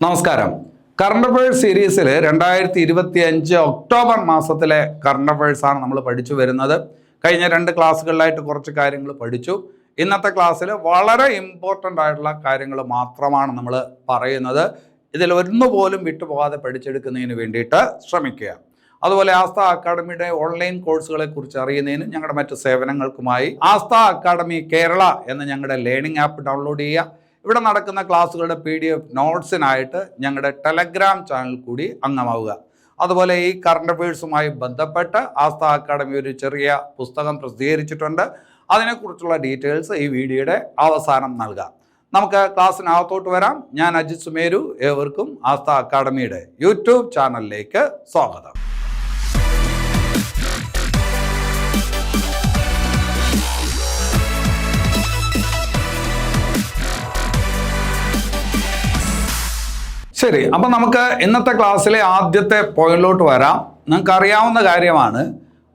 നമസ്കാരം. Current affairs സീരീസിൽ 2025 October മാസത്തിലെ കറണ്ട് അഫയേഴ്സാണ് നമ്മൾ പഠിച്ചു വരുന്നത്. കഴിഞ്ഞ 2 ക്ലാസ്സുകളിലായിട്ട് കുറച്ച് കാര്യങ്ങൾ പഠിച്ചു. ഇന്നത്തെ ക്ലാസ്സിൽ വളരെ ഇമ്പോർട്ടൻ്റ് ആയിട്ടുള്ള കാര്യങ്ങൾ മാത്രമാണ് നമ്മൾ പറയുന്നത്. ഇതിൽ ഒന്നുപോലും വിട്ടുപോകാതെ പഠിച്ചെടുക്കുന്നതിന് വേണ്ടിയിട്ട് ശ്രമിക്കുക. അതുപോലെ ആസ്ഥ അക്കാഡമിയുടെ ഓൺലൈൻ കോഴ്സുകളെ കുറിച്ച് അറിയുന്നതിന് ഞങ്ങളുടെ മറ്റ് സേവനങ്ങൾക്കുമായി ആസ്ഥ അക്കാഡമി കേരള എന്ന ഞങ്ങളുടെ ലേണിംഗ് ആപ്പ് ഡൗൺലോഡ് ചെയ്യുക. ഇവിടെ നടക്കുന്ന ക്ലാസ്സുകളുടെ PDF നോട്ട്സിനായിട്ട് ഞങ്ങളുടെ ടെലഗ്രാം ചാനൽ കൂടി അംഗമാവുക. അതുപോലെ ഈ കറണ്ട് അഫയേഴ്സുമായി ബന്ധപ്പെട്ട് ആസ്ഥ അക്കാഡമി ഒരു ചെറിയ പുസ്തകം പ്രസിദ്ധീകരിച്ചിട്ടുണ്ട്. അതിനെക്കുറിച്ചുള്ള ഡീറ്റെയിൽസ് ഈ വീഡിയോയുടെ അവസാനം നൽകാം. നമുക്ക് ക്ലാസ്സിനകത്തോട്ട് വരാം. ഞാൻ അജിത് സുമേരു. ഏവർക്കും ആസ്ഥ അക്കാഡമിയുടെ യൂട്യൂബ് ചാനലിലേക്ക് സ്വാഗതം. ശരി, അപ്പം നമുക്ക് ഇന്നത്തെ ക്ലാസ്സിലെ ആദ്യത്തെ പോയിന്റിലോട്ട് വരാം. നിങ്ങൾക്ക് അറിയാവുന്ന കാര്യമാണ്,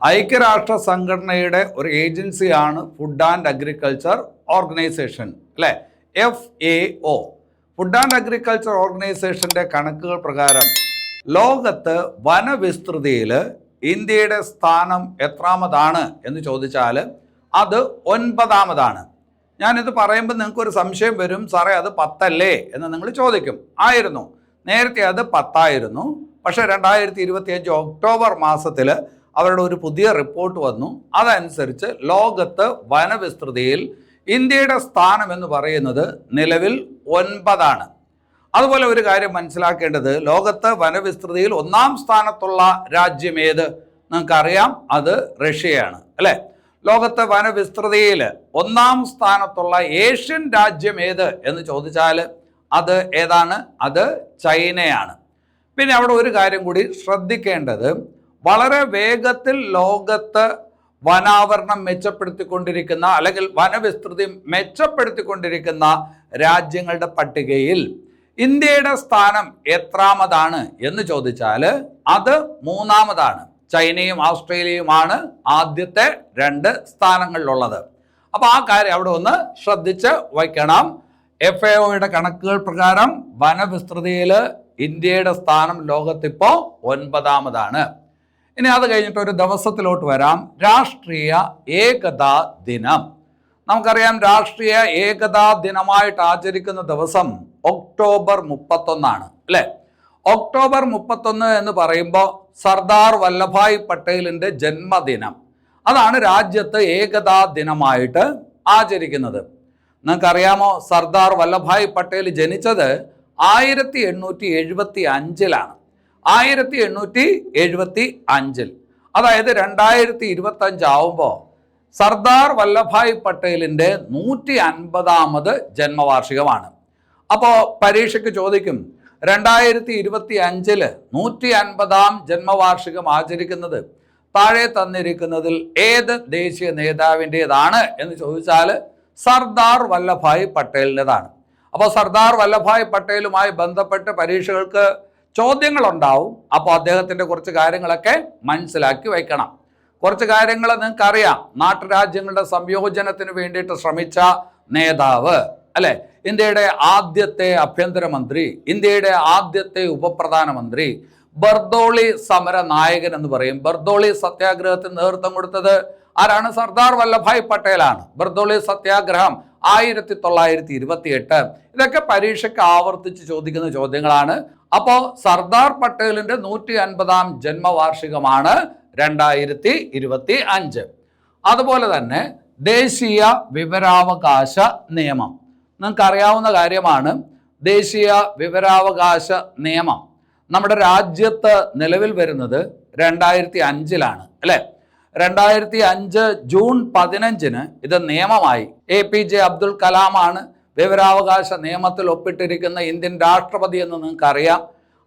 ഐക്യരാഷ്ട്ര സംഘടനയുടെ ഒരു ഏജൻസിയാണ് ഫുഡ് ആൻഡ് അഗ്രികൾച്ചർ ഓർഗനൈസേഷൻ, അല്ലേ? FAO. ഫുഡ് ആൻഡ് അഗ്രികൾച്ചർ ഓർഗനൈസേഷൻ്റെ കണക്കുകൾ പ്രകാരം ലോകത്ത് വനവിസ്തൃതിയിൽ ഇന്ത്യയുടെ സ്ഥാനം എത്രാമതാണ് എന്ന് ചോദിച്ചാൽ അത് 9ാമതാണ്. ഞാനിത് പറയുമ്പോൾ നിങ്ങൾക്കൊരു സംശയം വരും, സാറേ അത് 10 അല്ലേ എന്ന് നിങ്ങൾ ചോദിക്കും. ആയിരുന്നു, നേരത്തെ അത് 10 ആയിരുന്നു. പക്ഷേ 2025 ഒക്ടോബർ മാസത്തിൽ അവരുടെ ഒരു പുതിയ റിപ്പോർട്ട് വന്നു. അതനുസരിച്ച് ലോകത്ത് വനവിസ്തൃതിയിൽ ഇന്ത്യയുടെ സ്ഥാനം എന്ന് പറയുന്നത് നിലവിൽ 9ആണ്. അതുപോലെ ഒരു കാര്യം മനസ്സിലാക്കേണ്ടത്, ലോകത്ത് വനവിസ്തൃതിയിൽ 1ാം സ്ഥാനത്തുള്ള രാജ്യം ഏത്? നിങ്ങൾക്കറിയാം, അത് റഷ്യയാണ്, അല്ലേ? ലോകത്തെ വനവിസ്തൃതിയിൽ 1ാം സ്ഥാനത്തുള്ള ഏഷ്യൻ രാജ്യം ഏത് എന്ന് ചോദിച്ചാൽ അത് ഏതാണ്? അത് ചൈനയാണ്. പിന്നെ അവിടെ ഒരു കാര്യം കൂടി ശ്രദ്ധിക്കേണ്ടത്, വളരെ വേഗത്തിൽ ലോകത്ത് വനാവരണം മെച്ചപ്പെടുത്തിക്കൊണ്ടിരിക്കുന്ന അല്ലെങ്കിൽ വനവിസ്തൃതി മെച്ചപ്പെടുത്തിക്കൊണ്ടിരിക്കുന്ന രാജ്യങ്ങളുടെ പട്ടികയിൽ ഇന്ത്യയുടെ സ്ഥാനം എത്രാമതാണ് എന്ന് ചോദിച്ചാൽ അത് 3ാമതാണ്. ചൈനയും ഓസ്ട്രേലിയയുമാണ് ആദ്യത്തെ 2 സ്ഥാനങ്ങളിലുള്ളത്. അപ്പോൾ ആ കാര്യം അവിടെ ഒന്ന് ശ്രദ്ധിച്ച് വയ്ക്കണം. FAOയുടെ കണക്കുകൾ പ്രകാരം വനവിസ്തൃതിയിൽ ഇന്ത്യയുടെ സ്ഥാനം ലോകത്തിപ്പോൾ 9ാമതാണ്. ഇനി അത് കഴിഞ്ഞിട്ട് ഒരു ദിവസത്തിലോട്ട് വരാം. രാഷ്ട്രീയ ഏകതാ ദിനം. നമുക്കറിയാം, രാഷ്ട്രീയ ഏകതാ ദിനമായിട്ട് ആചരിക്കുന്ന ദിവസം ഒക്ടോബർ 31ആണ്, അല്ലേ? ഒക്ടോബർ 31 എന്ന് പറയുമ്പോൾ സർദാർ വല്ലഭായ് പട്ടേലിൻ്റെ ജന്മദിനം. അതാണ് രാജ്യത്ത് ഏകതാ ദിനമായിട്ട് ആചരിക്കുന്നത്. നിങ്ങൾക്കറിയാമോ, സർദാർ വല്ലഭായ് പട്ടേൽ ജനിച്ചത് 1875ലാണ്. 1875. അതായത് 2025 ആവുമ്പോൾ സർദാർ വല്ലഭായ് പട്ടേലിൻ്റെ 150ാമത് ജന്മവാർഷികമാണ്. അപ്പോൾ പരീക്ഷയ്ക്ക് ചോദിക്കും, 2025 150ാം ജന്മവാർഷികം ആചരിക്കുന്നത് താഴെ തന്നിരിക്കുന്നതിൽ ഏത് ദേശീയ നേതാവിൻ്റെതാണ് എന്ന് ചോദിച്ചാൽ സർദാർ വല്ലഭായ് പട്ടേലിൻ്റെതാണ്. അപ്പോൾ സർദാർ വല്ലഭായ് പട്ടേലുമായി ബന്ധപ്പെട്ട് പരീക്ഷകൾക്ക് ചോദ്യങ്ങളുണ്ടാവും. അപ്പോൾ അദ്ദേഹത്തിൻ്റെ കുറച്ച് കാര്യങ്ങളൊക്കെ മനസ്സിലാക്കി വയ്ക്കണം. കുറച്ച് കാര്യങ്ങൾ നിങ്ങൾക്കറിയാം. നാട്ടുരാജ്യങ്ങളുടെ സംയോജനത്തിന് വേണ്ടിയിട്ട് ശ്രമിച്ച നേതാവ്, അല്ലേ? ഇന്ത്യയുടെ ആദ്യത്തെ ആഭ്യന്തരമന്ത്രി, ഇന്ത്യയുടെ ആദ്യത്തെ ഉപപ്രധാനമന്ത്രി, ബർദോളി സമര നായകൻ എന്ന് പറയും. ബർദോളി സത്യാഗ്രഹത്തിന് നേതൃത്വം കൊടുത്തത് ആരാണ്? സർദാർ വല്ലഭായ് പട്ടേലാണ്. ബർദോളി സത്യാഗ്രഹം 1928. ഇതൊക്കെ പരീക്ഷയ്ക്ക് ആവർത്തിച്ച് ചോദിക്കുന്ന ചോദ്യങ്ങളാണ്. അപ്പോൾ സർദാർ പട്ടേലിൻ്റെ 150ാം ജന്മവാർഷികമാണ് 2025. അതുപോലെ തന്നെ ദേശീയ വിവരാവകാശ നിയമം. നിങ്ങൾക്കറിയാവുന്ന കാര്യമാണ്, ദേശീയ വിവരാവകാശ നിയമം നമ്മുടെ രാജ്യത്ത് നിലവിൽ വരുന്നത് 2005ലാണ്, അല്ലേ? 2005 ജൂൺ 15 ഇത് നിയമമായി. APJ അബ്ദുൽ കലാമാണ് വിവരാവകാശ നിയമത്തിൽ ഒപ്പിട്ടിരിക്കുന്ന ഇന്ത്യൻ രാഷ്ട്രപതി എന്ന് നിങ്ങൾക്കറിയാം.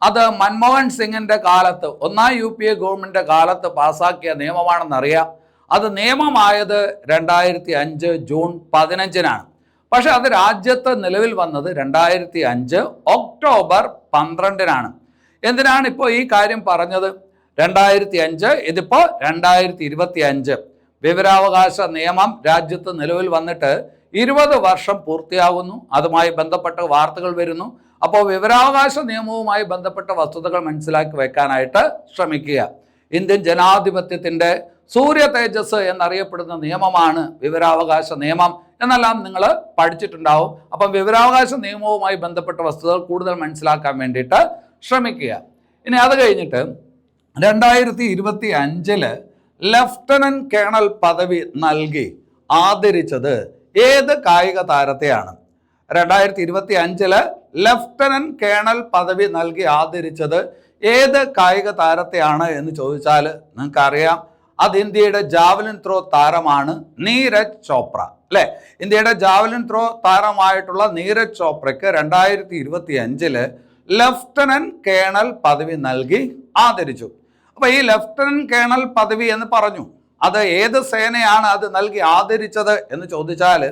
അത് മൻമോഹൻ സിംഗിൻ്റെ കാലത്ത്, 1ാം UPA ഗവൺമെൻറ്റിൻ്റെ കാലത്ത് പാസ്സാക്കിയ നിയമമാണെന്നറിയാം. അത് നിയമമായത് 2005 ജൂൺ 15നാണ്. പക്ഷെ അത് രാജ്യത്ത് നിലവിൽ വന്നത് 2005 ഒക്ടോബർ 12നാണ്. എന്തിനാണ് ഇപ്പോൾ ഈ കാര്യം പറഞ്ഞത്? 2005, ഇതിപ്പോൾ 2025. വിവരാവകാശ നിയമം രാജ്യത്ത് നിലവിൽ വന്നിട്ട് 20 വർഷം പൂർത്തിയാകുന്നു. അതുമായി ബന്ധപ്പെട്ട വാർത്തകൾ വരുന്നു. അപ്പോൾ വിവരാവകാശ നിയമവുമായി ബന്ധപ്പെട്ട വസ്തുതകൾ മനസ്സിലാക്കി വെക്കാനായിട്ട് ശ്രമിക്കുക. ഇന്ത്യൻ ജനാധിപത്യത്തിൻ്റെ സൂര്യ തേജസ് എന്നറിയപ്പെടുന്ന നിയമമാണ് വിവരാവകാശ നിയമം എന്നെല്ലാം നിങ്ങൾ പഠിച്ചിട്ടുണ്ടാവും. അപ്പം വിവരാവകാശ നിയമവുമായി ബന്ധപ്പെട്ട വസ്തുതകൾ കൂടുതൽ മനസ്സിലാക്കാൻ വേണ്ടിയിട്ട് ശ്രമിക്കുക. ഇനി അത് കഴിഞ്ഞിട്ട് 2025 ലഫ്റ്റനന്റ് കേണൽ പദവി നൽകി ആദരിച്ചത് ഏത് കായിക താരത്തെയാണ്? 2025 ലഫ്റ്റനന്റ് കേണൽ പദവി നൽകി ആദരിച്ചത് ഏത് കായിക താരത്തെയാണ് എന്ന് ചോദിച്ചാൽ നിങ്ങൾക്കറിയാം, അത് ഇന്ത്യയുടെ ജാവലിൻ ത്രോ താരമാണ് നീരജ് ചോപ്ര, അല്ലെ? ഇന്ത്യയുടെ ജാവലിൻ ത്രോ താരമായിട്ടുള്ള നീരജ് ചോപ്രയ്ക്ക് 2025 ലഫ്റ്റനന്റ് കേണൽ പദവി നൽകി ആദരിച്ചു. അപ്പൊ ഈ ലഫ്റ്റനന്റ് കേണൽ പദവി എന്ന് പറഞ്ഞു, അത് ഏത് സേനയാണ് അത് നൽകി ആദരിച്ചത് എന്ന് ചോദിച്ചാൽ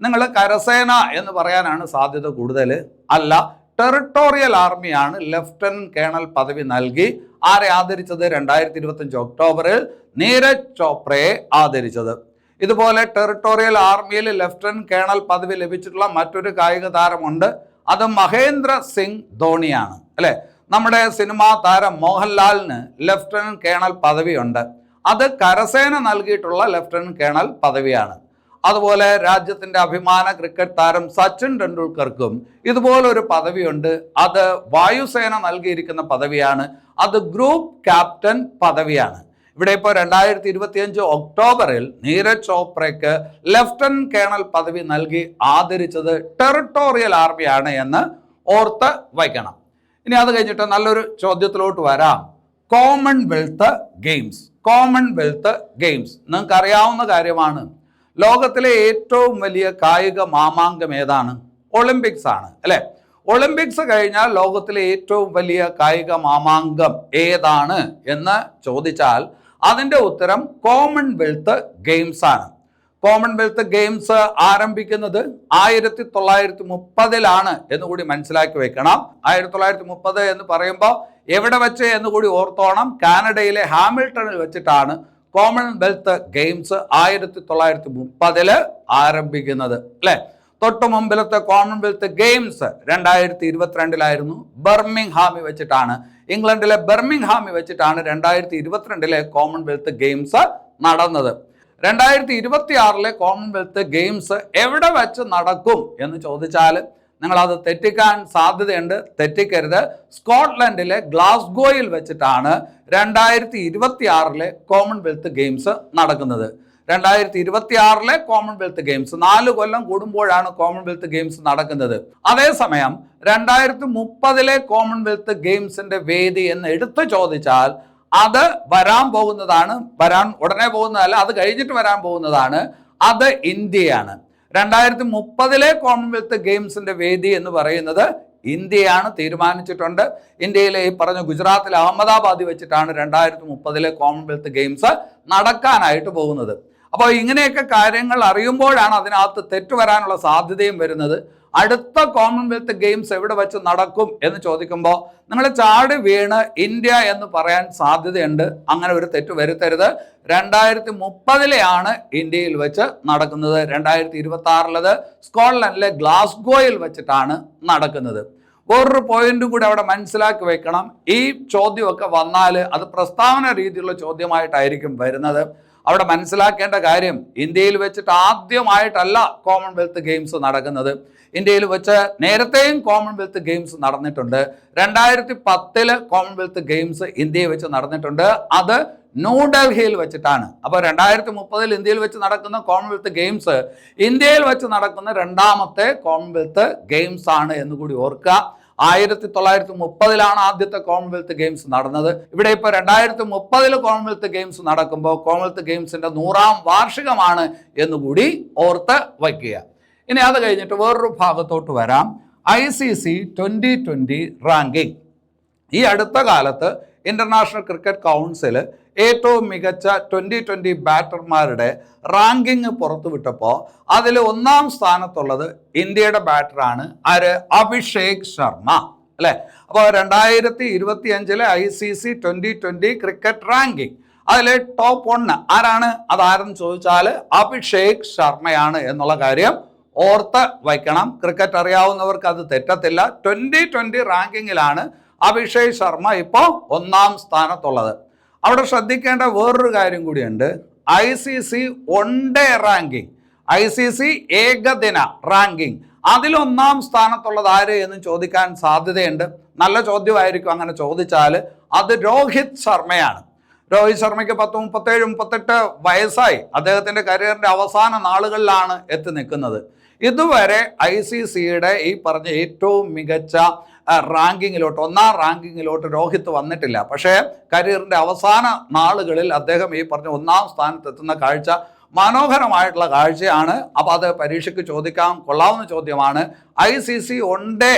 നിങ്ങൾ കരസേന എന്ന് പറയാനാണ് സാധ്യത കൂടുതൽ. അല്ല, ടെറിട്ടോറിയൽ ആർമിയാണ് ലഫ്റ്റനന്റ് കേണൽ പദവി നൽകി ആരെ ആദരിച്ചത്? 2025 ഒക്ടോബറിൽ നീരജ് ചോപ്രയെ ആദരിച്ചത്. ഇതുപോലെ ടെറിട്ടോറിയൽ ആർമിയിൽ ലഫ്റ്റനന്റ് കേണൽ പദവി ലഭിച്ചിട്ടുള്ള മറ്റൊരു കായിക താരമുണ്ട്, അത് മഹേന്ദ്ര സിംഗ് ധോണിയാണ്, അല്ലെ? നമ്മുടെ സിനിമാ താരം മോഹൻലാലിന് ലഫ്റ്റനന്റ് കേണൽ പദവിയുണ്ട്, അത് കരസേന നൽകിയിട്ടുള്ള ലഫ്റ്റനന്റ് കേണൽ പദവിയാണ്. അതുപോലെ രാജ്യത്തിന്റെ അഭിമാന ക്രിക്കറ്റ് താരം സച്ചിൻ ടെണ്ടുൽക്കർക്കും ഇതുപോലൊരു പദവിയുണ്ട്, അത് വായുസേന നൽകിയിരിക്കുന്ന പദവിയാണ്, അത് ഗ്രൂപ്പ് ക്യാപ്റ്റൻ പദവിയാണ്. ഇവിടെ ഇപ്പോൾ 2025 ഒക്ടോബറിൽ നീരജ് ചോപ്രയ്ക്ക് ലഫ്റ്റനന്റ് കേണൽ പദവി നൽകി ആദരിച്ചത് ടെറിട്ടോറിയൽ ആർമിയാണ് എന്ന് ഓർത്ത് വയ്ക്കണം. ഇനി അത് കഴിഞ്ഞിട്ട് നല്ലൊരു ചോദ്യത്തിലോട്ട് വരാം. കോമൺവെൽത്ത് ഗെയിംസ് നിങ്ങൾക്ക് അറിയാവുന്ന കാര്യമാണ്. ലോകത്തിലെ ഏറ്റവും വലിയ കായിക മാമാങ്കം ഏതാണ്? ഒളിമ്പിക്സ് ആണ്, അല്ലെ? ഒളിമ്പിക്സ് കഴിഞ്ഞാൽ ലോകത്തിലെ ഏറ്റവും വലിയ കായിക മാമാങ്കം ഏതാണ് എന്ന് ചോദിച്ചാൽ അതിൻ്റെ ഉത്തരം കോമൺവെൽത്ത് ഗെയിംസ് ആണ്. കോമൺവെൽത്ത് ഗെയിംസ് ആരംഭിക്കുന്നത് 1930 എന്ന് കൂടി മനസ്സിലാക്കി വെക്കണം. 1930 എന്ന് പറയുമ്പോൾ എവിടെ വെച്ച് എന്ന് കൂടി ഓർത്തോണം. കാനഡയിലെ ഹാമിൽട്ടണിൽ വെച്ചിട്ടാണ് കോമൺവെൽത്ത് ഗെയിംസ് 1930 ആരംഭിക്കുന്നത്, അല്ലെ? തൊട്ടു മുമ്പിലത്തെ കോമൺവെൽത്ത് ഗെയിംസ് 2022 ബർമിംഗ്ഹാമിൽ വെച്ചിട്ടാണ്, ഇംഗ്ലണ്ടിലെ ബർമിംഗ്ഹാമിൽ വെച്ചിട്ടാണ് 2022 കോമൺവെൽത്ത് ഗെയിംസ് നടന്നത്. 2026 കോമൺവെൽത്ത് ഗെയിംസ് എവിടെ വെച്ച് നടക്കും എന്ന് ചോദിച്ചാൽ നിങ്ങളത് തെറ്റിക്കാൻ സാധ്യതയുണ്ട്. തെറ്റിക്കരുത്. സ്കോട്ട്ലൻഡിലെ ഗ്ലാസ്ഗോയിൽ വെച്ചിട്ടാണ് 2026 കോമൺവെൽത്ത് ഗെയിംസ് നടക്കുന്നത്. 2026 കോമൺവെൽത്ത് ഗെയിംസ് 4 കൊല്ലം കൂടുമ്പോഴാണ് കോമൺവെൽത്ത് ഗെയിംസ് നടക്കുന്നത്. അതേസമയം 2030 കോമൺവെൽത്ത് ഗെയിംസിന്റെ വേദി എന്ന് എടുത്തു ചോദിച്ചാൽ അത് വരാൻ പോകുന്നതാണ്, വരാൻ ഉടനെ പോകുന്നതല്ല, അത് കഴിഞ്ഞിട്ട് വരാൻ പോകുന്നതാണ്, അത് ഇന്ത്യയാണ്. 2030 കോമൺവെൽത്ത് ഗെയിംസിന്റെ വേദി എന്ന് പറയുന്നത് ഇന്ത്യയാണ് തീരുമാനിച്ചിട്ടുണ്ട്. ഇന്ത്യയിലെ ഈ പറഞ്ഞ ഗുജറാത്തിലെ അഹമ്മദാബാദിൽ വെച്ചിട്ടാണ് 2030 കോമൺവെൽത്ത് ഗെയിംസ് നടക്കാനായിട്ട് പോകുന്നത്. അപ്പോൾ ഇങ്ങനെയൊക്കെ കാര്യങ്ങൾ അറിയുമ്പോഴാണ് അതിനകത്ത് തെറ്റ് വരാനുള്ള സാധ്യതയും വരുന്നത്. അടുത്ത കോമൺവെൽത്ത് ഗെയിംസ് എവിടെ വെച്ച് നടക്കും എന്ന് ചോദിക്കുമ്പോൾ നിങ്ങൾ ചാടി വീണ് ഇന്ത്യ എന്ന് പറയാൻ സാധ്യതയുണ്ട്. അങ്ങനെ ഒരു തെറ്റ് വരുത്തരുത്. 2030 ഇന്ത്യയിൽ വെച്ച് നടക്കുന്നത്. 2026 സ്കോട്ട്ലൻഡിലെ ഗ്ലാസ്ഗോയിൽ വെച്ചിട്ടാണ് നടക്കുന്നത്. വേറൊരു പോയിന്റും കൂടി അവിടെ മനസ്സിലാക്കി വെക്കണം. ഈ ചോദ്യമൊക്കെ വന്നാൽ അത് പ്രസ്താവന രീതിയിലുള്ള ചോദ്യമായിട്ടായിരിക്കും വരുന്നത്. അവിടെ മനസ്സിലാക്കേണ്ട കാര്യം, ഇന്ത്യയിൽ വെച്ചിട്ട് ആദ്യമായിട്ടല്ല കോമൺവെൽത്ത് ഗെയിംസ് നടക്കുന്നത്. ഇന്ത്യയിൽ വെച്ച് നേരത്തെയും കോമൺവെൽത്ത് ഗെയിംസ് നടന്നിട്ടുണ്ട്. 2010 കോമൺവെൽത്ത് ഗെയിംസ് ഇന്ത്യയിൽ വെച്ച് നടന്നിട്ടുണ്ട്. അത് ന്യൂഡൽഹിയിൽ വെച്ചിട്ടാണ്. അപ്പോൾ 2030 ഇന്ത്യയിൽ വെച്ച് നടക്കുന്ന കോമൺവെൽത്ത് ഗെയിംസ് ഇന്ത്യയിൽ വെച്ച് നടക്കുന്ന രണ്ടാമത്തെ കോമൺവെൽത്ത് ഗെയിംസ് ആണ് എന്ന് കൂടി ഓർക്കുക. 1930 ആദ്യത്തെ കോമൺവെൽത്ത് ഗെയിംസ് നടന്നത്. ഇവിടെ ഇപ്പോൾ 2030 കോമൺവെൽത്ത് ഗെയിംസ് നടക്കുമ്പോൾ കോമൺവെൽത്ത് ഗെയിംസിന്റെ 100ാം വാർഷികമാണ് എന്നുകൂടി ഓർത്ത് വയ്ക്കുക. ഇനി അത് കഴിഞ്ഞിട്ട് വേറൊരു ഭാഗത്തോട്ട് വരാം. ICC 2020 ranking. ഈ അടുത്ത കാലത്ത് ഇന്റർനാഷണൽ ക്രിക്കറ്റ് കൗൺസിൽ ഏറ്റവും മികച്ച 2020 ബാറ്റർമാരുടെ റാങ്കിങ് പുറത്തുവിട്ടപ്പോൾ അതിൽ 1ാം സ്ഥാനത്തുള്ളത് ഇന്ത്യയുടെ ബാറ്ററാണ്. ആര്? അഭിഷേക് ശർമ്മ, അല്ലെ? അപ്പോൾ 2025 ICC 2020 ക്രിക്കറ്റ് റാങ്കിങ് അതിലെ ടോപ്പ് 1 ആരാണ്? അതാരെന്ന് ചോദിച്ചാൽ അഭിഷേക് ശർമ്മയാണ് എന്നുള്ള കാര്യം ഓർത്ത് വയ്ക്കണം. ക്രിക്കറ്റ് അറിയാവുന്നവർക്ക് അത് തെറ്റത്തില്ല. 2020 റാങ്കിങ്ങിലാണ് അഭിഷേക് ശർമ്മ ഇപ്പോൾ 1-ാം സ്ഥാനത്തുള്ളത്. അവിടെ ശ്രദ്ധിക്കേണ്ട വേറൊരു കാര്യം കൂടിയുണ്ട്. ICC വൺഡേ റാങ്കിങ്, ICC ഏകദിന റാങ്കിങ്, അതിൽ 1-ാം സ്ഥാനത്തുള്ളത് ആര് എന്ന് ചോദിക്കാൻ സാധ്യതയുണ്ട്. നല്ല ചോദ്യമായിരിക്കും അങ്ങനെ ചോദിച്ചാൽ. അത് രോഹിത് ശർമ്മയാണ്. രോഹിത് ശർമ്മയ്ക്ക് 37-38 വയസ്സായി. അദ്ദേഹത്തിൻ്റെ കരിയറിൻ്റെ അവസാന നാളുകളിലാണ് എത്തി നിൽക്കുന്നത്. ഇതുവരെ ICCയുടെ ഈ പറഞ്ഞ ഏറ്റവും മികച്ച റാങ്കിങ്ങിലോട്ട്, 1-ാം റാങ്കിങ്ങിലോട്ട് രോഹിത് വന്നിട്ടില്ല. പക്ഷേ കരിയറിൻ്റെ അവസാന നാളുകളിൽ അദ്ദേഹം ഈ പറഞ്ഞ 1-ാം സ്ഥാനത്തെത്തുന്ന കാഴ്ച മനോഹരമായിട്ടുള്ള കാഴ്ചയാണ്. അപ്പോൾ അത് പരീക്ഷയ്ക്ക് ചോദിക്കാൻ കൊള്ളാവുന്ന ചോദ്യമാണ്. ICC വൺഡേ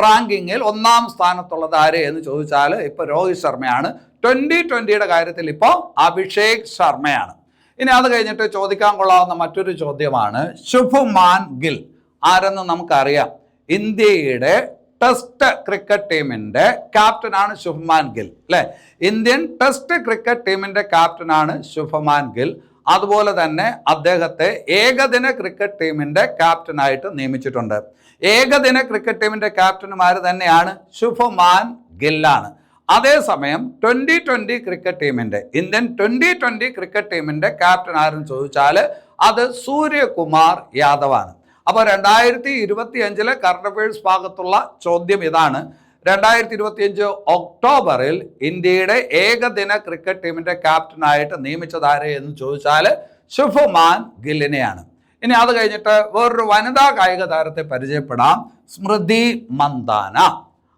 റാങ്കിങ്ങിൽ 1-ാം സ്ഥാനത്തുള്ളത് ആര് എന്ന് ചോദിച്ചാൽ ഇപ്പോൾ രോഹിത് ശർമ്മയാണ്. 2020 കാര്യത്തിൽ ഇപ്പോൾ അഭിഷേക് ശർമ്മയാണ്. ഇനി അത് കഴിഞ്ഞിട്ട് ചോദിക്കാൻ കൊള്ളാവുന്ന മറ്റൊരു ചോദ്യമാണ് ശുഭ്മാൻ ഗിൽ. ആരെന്ന് നമുക്കറിയാം. ഇന്ത്യയുടെ ടെസ്റ്റ് ക്രിക്കറ്റ് ടീമിൻ്റെ ക്യാപ്റ്റനാണ് ശുഭ്മാൻ ഗിൽ, അല്ലേ? ഇന്ത്യൻ ടെസ്റ്റ് ക്രിക്കറ്റ് ടീമിൻ്റെ ക്യാപ്റ്റനാണ് ശുഭ്മാൻ ഗിൽ. അതുപോലെ തന്നെ അദ്ദേഹത്തെ ഏകദിന ക്രിക്കറ്റ് ടീമിൻ്റെ ക്യാപ്റ്റനായിട്ട് നിയമിച്ചിട്ടുണ്ട്. ഏകദിന ക്രിക്കറ്റ് ടീമിൻ്റെ ക്യാപ്റ്റന്മാർ തന്നെയാണ് ശുഭ്മാൻ ഗില്ലാണ്. അതേസമയം 2020 ക്രിക്കറ്റ് ടീമിൻ്റെ, ഇന്ത്യൻ 2020 ക്രിക്കറ്റ് ടീമിൻ്റെ ക്യാപ്റ്റൻ ആരെന്ന് ചോദിച്ചാൽ അത് സൂര്യകുമാർ യാദവാണ്. അപ്പോൾ 2025 കറണ്ട് അഫയേഴ്സ് ഭാഗത്തുള്ള ചോദ്യം ഇതാണ്. 2025 ഒക്ടോബറിൽ ഇന്ത്യയുടെ ഏകദിന ക്രിക്കറ്റ് ടീമിൻ്റെ ക്യാപ്റ്റനായിട്ട് നിയമിച്ചതാരെ എന്ന് ചോദിച്ചാൽ ശുഭ്മാൻ ഗില്ലിനെയാണ്. ഇനി അത് കഴിഞ്ഞിട്ട് വേറൊരു വനിതാ കായിക താരത്തെ പരിചയപ്പെടാം. സ്മൃതി മന്ദാന.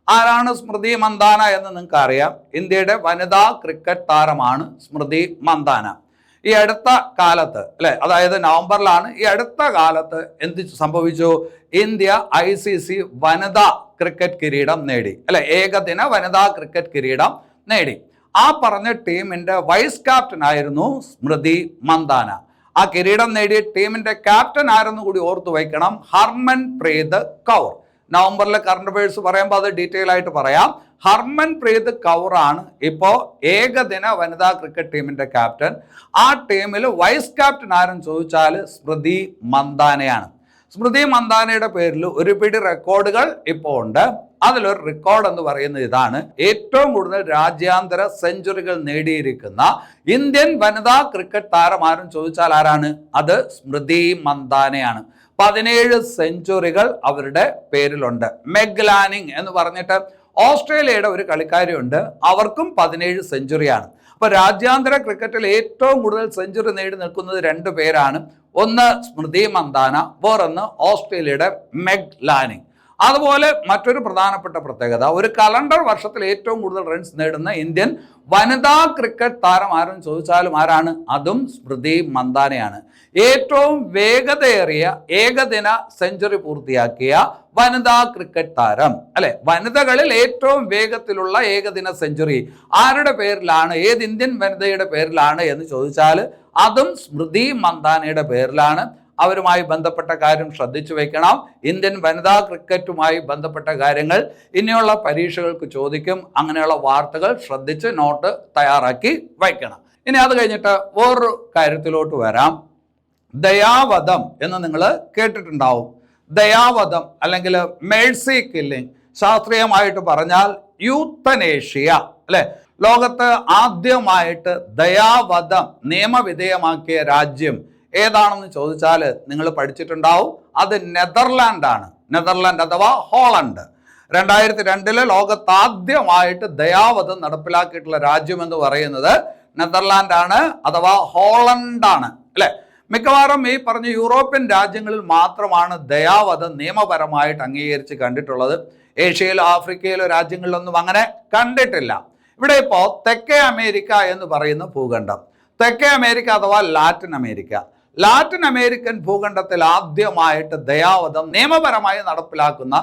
ആരാണ് സ്മൃതി മന്ദാന എന്ന് നിങ്ങൾക്ക് അറിയാം. ഇന്ത്യയുടെ വനിതാ ക്രിക്കറ്റ് താരമാണ് സ്മൃതി മന്ദാന. ഈ അടുത്ത കാലത്ത്, അല്ലെ, അതായത് നവംബറിലാണ് ഈ അടുത്ത കാലത്ത് എന്ത് സംഭവിച്ചു? ഇന്ത്യ ICC വനിതാ ക്രിക്കറ്റ് കിരീടം നേടി, അല്ലെ, ഏകദിന വനിതാ ക്രിക്കറ്റ് കിരീടം നേടി. ആ പറഞ്ഞ ടീമിന്റെ വൈസ് ക്യാപ്റ്റൻ ആയിരുന്നു സ്മൃതി മന്ദാന. ആ കിരീടം നേടിയ ടീമിന്റെ ക്യാപ്റ്റൻ ആരെന്ന് കൂടി ഓർത്തു വയ്ക്കണം, ഹർമൻപ്രീത് കൗർ. നവംബറിലെ കറണ്ട് അഫയേഴ്സ് പറയുമ്പോൾ അത് ഡീറ്റെയിൽ ആയിട്ട് പറയാം. ഹർമൻപ്രീത് കൗറാണ് ഇപ്പോൾ ഏകദിന വനിതാ ക്രിക്കറ്റ് ടീമിന്റെ ക്യാപ്റ്റൻ. ആ ടീമിൽ വൈസ് ക്യാപ്റ്റൻ ആരെന്ന് ചോദിച്ചാൽ സ്മൃതി മന്ദാനയാണ്. സ്മൃതി മന്ദാനയുടെ പേരിൽ ഒരു പിടി റെക്കോർഡുകൾ ഇപ്പോൾ ഉണ്ട്. അതിലൊരു റെക്കോർഡ് എന്ന് പറയുന്നത് ഇതാണ്: ഏറ്റവും കൂടുതൽ രാജ്യാന്തര സെഞ്ചുറികൾ നേടിയിരിക്കുന്ന ഇന്ത്യൻ വനിതാ ക്രിക്കറ്റ് താരം ആരെന്ന് ചോദിച്ചാൽ ആരാണ്? അത് സ്മൃതി മന്ദാനയാണ്. 17 സെഞ്ചുറികൾ അവരുടെ പേരിലുണ്ട്. മെഗ് ലാനിങ് എന്ന് പറഞ്ഞിട്ട് ഓസ്ട്രേലിയയുടെ ഒരു കളിക്കാരിയുണ്ട്, അവർക്കും 17 സെഞ്ചുറിയാണ്. അപ്പോൾ രാജ്യാന്തര ക്രിക്കറ്റിൽ ഏറ്റവും കൂടുതൽ സെഞ്ചുറി നേടി നിൽക്കുന്നത് 2 പേരാണ്. ഒന്ന് സ്മൃതി മന്ദാന, വേറൊന്ന് ഓസ്ട്രേലിയയുടെ മെഗ് ലാനിങ്. അതുപോലെ മറ്റൊരു പ്രധാനപ്പെട്ട പ്രത്യേകത, ഒരു കലണ്ടർ വർഷത്തിൽ ഏറ്റവും കൂടുതൽ റൺസ് നേടുന്ന ഇന്ത്യൻ വനിതാ ക്രിക്കറ്റ് താരം ആരെന്ന് ചോദിച്ചാലും ആരാണ്? അതും സ്മൃതി മന്ദാനയാണ്. ഏറ്റവും വേഗതയേറിയ ഏകദിന സെഞ്ചുറി പൂർത്തിയാക്കിയ വനിതാ ക്രിക്കറ്റ് താരം, അല്ലെ, വനിതകളിൽ ഏറ്റവും വേഗത്തിലുള്ള ഏകദിന സെഞ്ചുറി ആരുടെ പേരിലാണ്, ഏത് ഇന്ത്യൻ വനിതയുടെ പേരിലാണ് എന്ന് ചോദിച്ചാൽ അതും സ്മൃതി മന്ദാനയുടെ പേരിലാണ്. അവരുമായി ബന്ധപ്പെട്ട കാര്യം ശ്രദ്ധിച്ചു വയ്ക്കണം. ഇന്ത്യൻ വനിതാ ക്രിക്കറ്റുമായി ബന്ധപ്പെട്ട കാര്യങ്ങൾ ഇനിയുള്ള പരീക്ഷകൾക്ക് ചോദിക്കും. അങ്ങനെയുള്ള വാർത്തകൾ ശ്രദ്ധിച്ച് നോട്ട് തയ്യാറാക്കി വയ്ക്കണം. ഇനി അത് കഴിഞ്ഞിട്ട് വേറൊരു കാര്യത്തിലോട്ട് വരാം. ദയാവധം എന്ന് നിങ്ങൾ കേട്ടിട്ടുണ്ടാവും. ദയാവധം അല്ലെങ്കിൽ മേഴ്സി കില്ലിംഗ്, ശാസ്ത്രീയമായിട്ട് പറഞ്ഞാൽ യൂത്തനേഷ്യ, അല്ലെ? ലോകത്ത് ആദ്യമായിട്ട് ദയാവധം നിയമവിധേയമാക്കിയ രാജ്യം ഏതാണെന്ന് ചോദിച്ചാൽ നിങ്ങൾ പഠിച്ചിട്ടുണ്ടാവും. അത് നെതർലാൻഡാണ്. നെതർലാൻഡ് അഥവാ ഹോളണ്ട്. 2002 ലോകത്ത് ആദ്യമായിട്ട് ദയാവധം നടപ്പിലാക്കിയിട്ടുള്ള രാജ്യം എന്ന് പറയുന്നത് നെതർലാൻഡാണ് അഥവാ ഹോളണ്ടാണ്, അല്ലെ? മിക്കവാറും ഈ പറഞ്ഞ യൂറോപ്യൻ രാജ്യങ്ങളിൽ മാത്രമാണ് ദയാവധം നിയമപരമായിട്ട് അംഗീകരിച്ച് കണ്ടിട്ടുള്ളത്. ഏഷ്യയിലോ ആഫ്രിക്കയിലോ രാജ്യങ്ങളിലൊന്നും അങ്ങനെ കണ്ടിട്ടില്ല. ഇവിടെ ഇപ്പോൾ തെക്കേ അമേരിക്ക എന്ന് പറയുന്ന ഭൂഖണ്ഡം, തെക്കേ അമേരിക്ക അഥവാ ലാറ്റിൻ അമേരിക്ക, ലാറ്റിൻ അമേരിക്കൻ ഭൂഖണ്ഡത്തിൽ ആദ്യമായിട്ട് ദയാവധം നിയമപരമായി നടപ്പിലാക്കുന്ന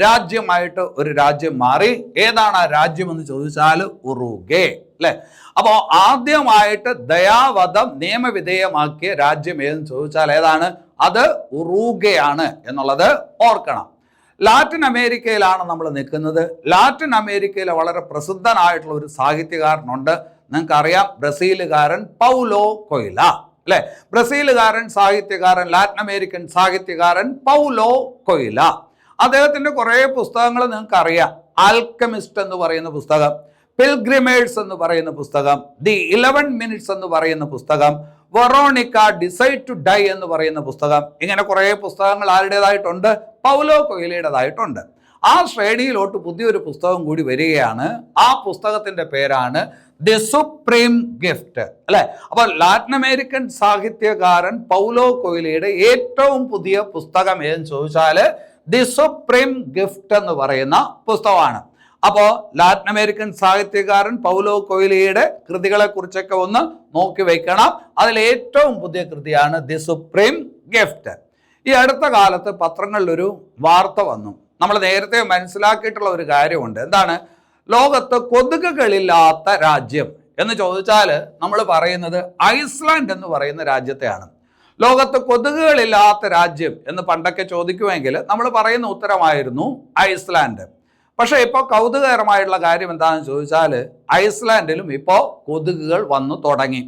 രാജ്യമായിട്ട് ഒരു രാജ്യം മാറി. ഏതാണ് ആ രാജ്യം എന്ന് ചോദിച്ചാൽ ഉറുഗ്വേ, അല്ലെ? അപ്പോൾ ആദ്യമായിട്ട് ദയാവധം നിയമവിധേയമാക്കിയ രാജ്യം ഏതെന്ന് ചോദിച്ചാൽ ഏതാണ്? അത് ഉറുഗ്വേ ആണ് എന്നുള്ളത് ഓർക്കണം. ലാറ്റിൻ അമേരിക്കയിലാണ് നമ്മൾ നിൽക്കുന്നത്. ലാറ്റിൻ അമേരിക്കയിലെ വളരെ പ്രസിദ്ധനായിട്ടുള്ള ഒരു സാഹിത്യകാരനുണ്ട്, നിങ്ങൾക്കറിയാം, ബ്രസീലുകാരൻ പൗലോ കൊയ്ല, അല്ലെ? ബ്രസീലുകാരൻ സാഹിത്യകാരൻ, ലാറ്റിൻ അമേരിക്കൻ സാഹിത്യകാരൻ പൗലോ കൊയ്ല. അദ്ദേഹത്തിന്റെ കുറെ പുസ്തകങ്ങൾ നിങ്ങൾക്ക് അറിയാം. ആൽക്കമിസ്റ്റ് എന്ന് പറയുന്ന പുസ്തകം, പിൽഗ്രിമേഴ്സ് എന്ന് പറയുന്ന പുസ്തകം, ദി 11 മിനിറ്റ്സ് എന്ന് പറയുന്ന പുസ്തകം, വെറോണിക്ക ഡിസൈഡ് ടു ഡൈ എന്ന് പറയുന്ന പുസ്തകം. ഇങ്ങനെ കുറെ പുസ്തകങ്ങൾ ആരുടേതായിട്ടുണ്ട്? പൗലോ കൊയ്ലയുടേതായിട്ടുണ്ട്. ആ ശ്രേണിയിലോട്ട് പുതിയൊരു പുസ്തകം കൂടി വരികയാണ്. ആ പുസ്തകത്തിന്റെ പേരാണ് ദി സുപ്രീം ഗിഫ്റ്റ്, അല്ലെ? അപ്പൊ ലാറ്റിൻ അമേരിക്കൻ സാഹിത്യകാരൻ പൗലോ കൊയ്ലയുടെ ഏറ്റവും പുതിയ പുസ്തകം ഏതെന്ന് ചോദിച്ചാൽ ദി സുപ്രീം ഗിഫ്റ്റ് എന്ന് പറയുന്ന പുസ്തകമാണ്. അപ്പോൾ ലാറ്റിൻ അമേരിക്കൻ സാഹിത്യകാരൻ പൗലോ കൊയ്ലയുടെ കൃതികളെ കുറിച്ചൊക്കെ ഒന്ന് നോക്കി വെക്കണം. അതിൽ ഏറ്റവും പുതിയ കൃതിയാണ് ദി സുപ്രീം ഗിഫ്റ്റ്. ഈ അടുത്ത കാലത്ത് പത്രങ്ങളിലൊരു വാർത്ത വന്നു. നമ്മൾ നേരത്തെ മനസ്സിലാക്കിയിട്ടുള്ള ഒരു കാര്യമുണ്ട്. എന്താണ്? ലോകത്ത് കൊതുകുകളില്ലാത്ത രാജ്യം എന്ന് ചോദിച്ചാൽ നമ്മൾ പറയുന്നത് ഐസ്ലാൻഡ് എന്ന് പറയുന്ന രാജ്യത്തെയാണ്. ലോകത്ത് കൊതുകുകളില്ലാത്ത രാജ്യം എന്ന് പണ്ടൊക്കെ ചോദിക്കുമെങ്കിൽ നമ്മൾ പറയുന്ന ഉത്തരമായിരുന്നു ഐസ്ലാൻഡ്. പക്ഷെ ഇപ്പോൾ കൗതുകകരമായിട്ടുള്ള കാര്യം എന്താണെന്ന് ചോദിച്ചാൽ ഐസ്ലാൻഡിലും ഇപ്പോൾ കൊതുകുകൾ വന്നു തുടങ്ങി.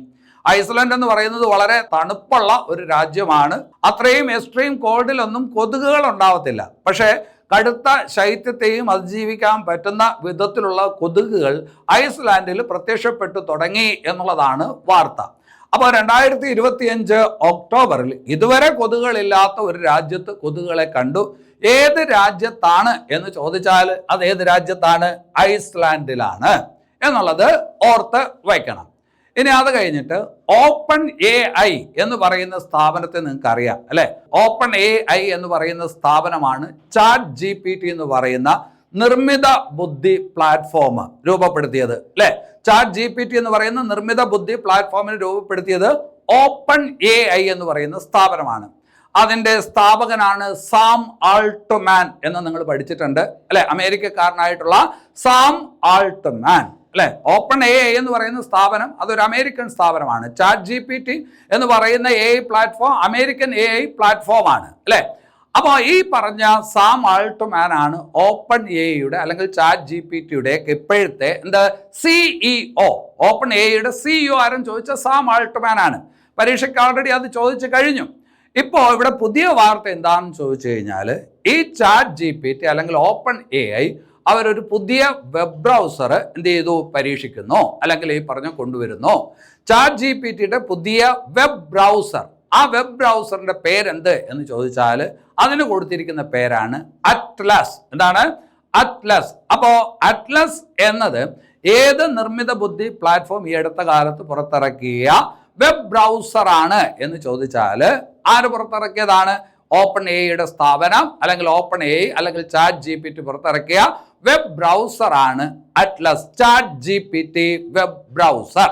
ഐസ്ലാൻഡ് എന്ന് പറയുന്നത് വളരെ തണുപ്പുള്ള ഒരു രാജ്യമാണ്. അത്രയും എക്സ്ട്രീം കോൾഡിലൊന്നും കൊതുകുകൾ ഉണ്ടാവത്തില്ല. പക്ഷേ കടുത്ത ശൈത്യത്തെയും അതിജീവിക്കാൻ പറ്റുന്ന വിധത്തിലുള്ള കൊതുകുകൾ ഐസ്ലാൻഡിൽ പ്രത്യക്ഷപ്പെട്ടു തുടങ്ങി എന്നുള്ളതാണ് വാർത്ത. അപ്പോൾ 2025 ഒക്ടോബറിൽ ഇതുവരെ കൊതുകുകളില്ലാത്ത ഒരു രാജ്യത്ത് കൊതുകുകളെ കണ്ടു. ഏത് രാജ്യത്താണ് എന്ന് ചോദിച്ചാൽ അത് ഏത് രാജ്യത്താണ്? ഐസ്ലാൻഡിലാണ് എന്നുള്ളത് ഓർത്ത് വയ്ക്കണം. ഇനി അത് കഴിഞ്ഞിട്ട് ഓപ്പൺ AI എന്ന് പറയുന്ന സ്ഥാപനത്തെ നിങ്ങൾക്ക് അറിയാം, അല്ലെ? ഓപ്പൺ AI എന്ന് പറയുന്ന സ്ഥാപനമാണ് ചാറ്റ് GPT എന്ന് പറയുന്ന നിർമ്മിത ബുദ്ധി പ്ലാറ്റ്ഫോം രൂപപ്പെടുത്തിയത്, അല്ലെ? ചാറ്റ് GPT എന്ന് പറയുന്ന നിർമ്മിത ബുദ്ധി പ്ലാറ്റ്ഫോമിന് രൂപപ്പെടുത്തിയത് ഓപ്പൺ AI എന്ന് പറയുന്ന സ്ഥാപനമാണ്. അതിന്റെ സ്ഥാപകനാണ് സാം ആൾട്ട്മാൻ എന്ന് നിങ്ങൾ പഠിച്ചിട്ടുണ്ട്, അല്ലെ? അമേരിക്കക്കാരനായിട്ടുള്ള സാം ആൾട്ട്മാൻ, അല്ലെ? ഓപ്പൺ AI എന്ന് പറയുന്ന സ്ഥാപനം അതൊരു അമേരിക്കൻ സ്ഥാപനമാണ്. ചാറ്റ് GPT എന്ന് പറയുന്ന AI platform American AI platform ആണ്, അല്ലെ? അപ്പോൾ ഈ പറഞ്ഞ സാം ആൾട്ട്മാൻ ആണ് ഓപ്പൺ AIയുടെ അല്ലെങ്കിൽ ചാറ്റ് GPTയുടെ ഇപ്പോഴത്തെ CEO. ഓപ്പൺ AIയുടെ CEO ആരെന്ന് ചോദിച്ചാൽ സാം ആൾട്ട്മാൻ ആണ്. പരീക്ഷയ്ക്ക് ഓൾറെഡി അത് ചോദിച്ചു കഴിഞ്ഞു. ഇപ്പോൾ ഇവിടെ പുതിയ വാർത്ത എന്താണെന്ന് ചോദിച്ചു കഴിഞ്ഞാൽ ഈ ചാറ്റ് GPT അല്ലെങ്കിൽ ഓപ്പൺ AI അവരൊരു പുതിയ വെബ് ബ്രൗസർ എന്ത് ചെയ്തു? പരീക്ഷിക്കുന്നു, അല്ലെങ്കിൽ ഈ പറഞ്ഞ കൊണ്ടുവരുന്നു. ചാറ്റ് GPTയുടെ പുതിയ വെബ് ബ്രൗസർ. ആ വെബ് ബ്രൗസറിന്റെ പേരെന്ത് എന്ന് ചോദിച്ചാൽ അതിന് കൊടുത്തിരിക്കുന്ന പേരാണ് അറ്റ്ലസ്. എന്താണ്? അറ്റ്ലസ്. അപ്പോൾ അറ്റ്ലസ് എന്നത് ഏത് നിർമ്മിത ബുദ്ധി പ്ലാറ്റ്ഫോം ഈ അടുത്ത കാലത്ത് പുറത്തിറക്കിയ വെബ് ബ്രൗസർ ആണ് എന്ന് ചോദിച്ചാൽ ആര് പുറത്തിറക്കിയതാണ്? ഓപ്പൺ AIയുടെ സ്ഥാപനം അല്ലെങ്കിൽ ഓപ്പൺ AI അല്ലെങ്കിൽ ചാറ്റ് GPT പുറത്തിറക്കിയ വെബ് ബ്രൗസർ ആണ് Atlas. Chat GPT web browser.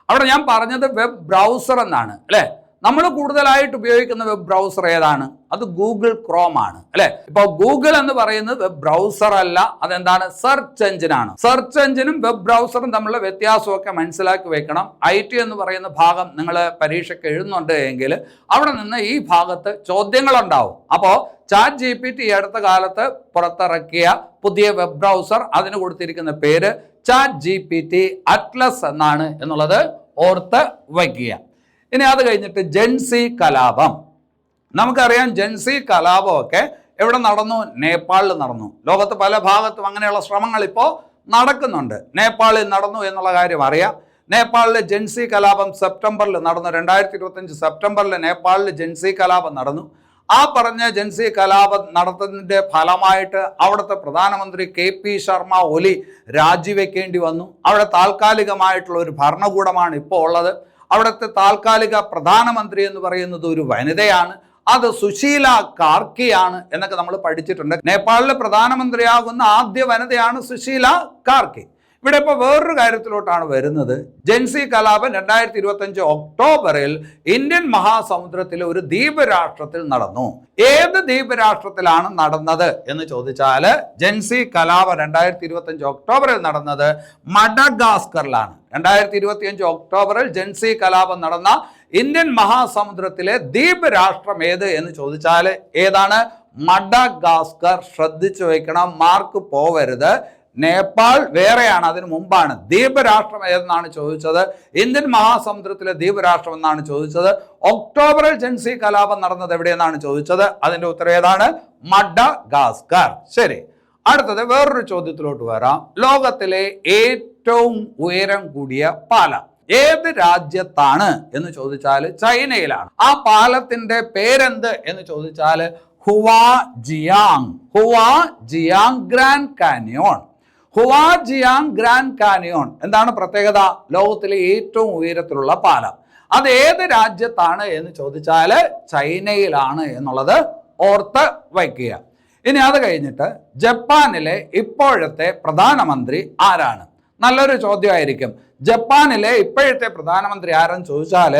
അവിടെ ഞാൻ പറഞ്ഞത് വെബ് ബ്രൗസർ എന്നാണ്, അല്ലെ? നമ്മൾ കൂടുതലായിട്ട് ഉപയോഗിക്കുന്ന വെബ് ബ്രൗസർ ഏതാണ്? അത് ഗൂഗിൾ ക്രോം ആണ്, അല്ലെ? ഇപ്പോൾ ഗൂഗിൾ എന്ന് പറയുന്നത് വെബ് ബ്രൗസർ അല്ല, അതെന്താണ്? സെർച്ച് എഞ്ചിനാണ്. സെർച്ച് എഞ്ചിനും വെബ് ബ്രൗസറും തമ്മിലുള്ള വ്യത്യാസമൊക്കെ മനസ്സിലാക്കി വെക്കണം. IT എന്ന് പറയുന്ന ഭാഗം നിങ്ങൾ പരീക്ഷയ്ക്ക് എഴുതുന്നുണ്ട് എങ്കിൽ അവിടെ നിന്ന് ഈ ഭാഗത്ത് ചോദ്യങ്ങളുണ്ടാവും. അപ്പോൾ ചാറ്റ് GPT ഈ അടുത്ത കാലത്ത് പുറത്തിറക്കിയ പുതിയ വെബ് ബ്രൗസർ അതിന് കൊടുത്തിരിക്കുന്ന പേര് ചാറ്റ് GPT അറ്റ്ലസ് എന്നാണ് എന്നുള്ളത് ഓർത്ത് വയ്ക്കുക. ഇനി അത് കഴിഞ്ഞിട്ട് ജെൻസി കലാപം. നമുക്കറിയാം ജെൻസി കലാപമൊക്കെ എവിടെ നടന്നു? നേപ്പാളിൽ നടന്നു. ലോകത്ത് പല ഭാഗത്തും അങ്ങനെയുള്ള ശ്രമങ്ങൾ ഇപ്പോൾ നടക്കുന്നുണ്ട്. നേപ്പാളിൽ നടന്നു എന്നുള്ള കാര്യം അറിയാം. നേപ്പാളിലെ ജെൻസി കലാപം സെപ്റ്റംബറിൽ നടന്നു. 2025 സെപ്റ്റംബറിൽ നേപ്പാളിൽ ജെൻസി കലാപം നടന്നു. ആ പറഞ്ഞ ജെൻസി കലാപം നടത്തുന്നതിൻ്റെ ഫലമായിട്ട് അവിടുത്തെ പ്രധാനമന്ത്രി KP ശർമ്മ ഒലി രാജിവെക്കേണ്ടി വന്നു. അവിടെ താൽക്കാലികമായിട്ടുള്ള ഒരു ഭരണകൂടമാണ് ഇപ്പോൾ ഉള്ളത്. അവിടുത്തെ താൽക്കാലിക പ്രധാനമന്ത്രി എന്ന് പറയുന്നത് ഒരു വനിതയാണ്. അത് സുശീല കാർക്കിയാണ് എന്നൊക്കെ നമ്മൾ പഠിച്ചിട്ടുണ്ട്. നേപ്പാളിലെ പ്രധാനമന്ത്രിയാകുന്ന ആദ്യ വനിതയാണ് സുശീല കാർക്കി. ഇവിടെ ഇപ്പോൾ വേറൊരു കാര്യത്തിലോട്ടാണ് വരുന്നത്. ജെൻസി കലാപം 2025 ഒക്ടോബറിൽ ഇന്ത്യൻ മഹാസമുദ്രത്തിലെ ഒരു ദ്വീപ് രാഷ്ട്രത്തിൽ നടന്നു. ഏത് ദ്വീപ് രാഷ്ട്രത്തിലാണ് നടന്നത് എന്ന് ചോദിച്ചാൽ ജെൻസി കലാപം 2025 ഒക്ടോബറിൽ നടന്നത് മഡഗാസ്കറിലാണ്. 2025 ഒക്ടോബറിൽ ജെൻസി കലാപം നടന്ന ഇന്ത്യൻ മഹാസമുദ്രത്തിലെ ദ്വീപ് രാഷ്ട്രം ഏത് എന്ന് ചോദിച്ചാൽ ഏതാണ്? മഡഗാസ്കർ. ശ്രദ്ധിച്ചു വയ്ക്കണം, മാർക്ക് പോവരുത്. നേപ്പാൾ വേറെയാണ്, അതിന് മുമ്പാണ്. ദ്വീപ് രാഷ്ട്രം ഏതെന്നാണ് ചോദിച്ചത്. ഇന്ത്യൻ മഹാസമുദ്രത്തിലെ ദ്വീപ് രാഷ്ട്രം എന്നാണ് ചോദിച്ചത്. ഒക്ടോബറിൽ ജൻസി കലാപം നടന്നത് എവിടെയെന്നാണ് ചോദിച്ചത്. അതിന്റെ ഉത്തരം ഏതാണ്? മഡഗാസ്കർ. ശരി, അടുത്തത് വേറൊരു ചോദ്യത്തിലോട്ട് വരാം. ലോകത്തിലെ ഏറ്റവും ഉയരം കൂടിയ പാലം ഏത് രാജ്യത്താണ് എന്ന് ചോദിച്ചാൽ ചൈനയിലാണ്. ആ പാലത്തിന്റെ പേരെന്ത് എന്ന് ചോദിച്ചാൽ ഹുവാജിയാങ്. ഹുവാജിയാങ് ഗ്രാൻഡ് കാനിയോൺ. ഹുവാജിയാങ് ഗ്രാൻഡ് കാനിയോൺ എന്താണ് പ്രത്യേകത? ലോകത്തിലെ ഏറ്റവും ഉയരത്തിലുള്ള പാലം. അത് ഏത് രാജ്യത്താണ് എന്ന് ചോദിച്ചാൽ ചൈനയിലാണ് എന്നുള്ളത് ഓർത്ത് വയ്ക്കുക. ഇനി അത് കഴിഞ്ഞിട്ട് ജപ്പാനിലെ ഇപ്പോഴത്തെ പ്രധാനമന്ത്രി ആരാണ്? നല്ലൊരു ചോദ്യമായിരിക്കും. ജപ്പാനിലെ ഇപ്പോഴത്തെ പ്രധാനമന്ത്രി ആരെന്ന് ചോദിച്ചാൽ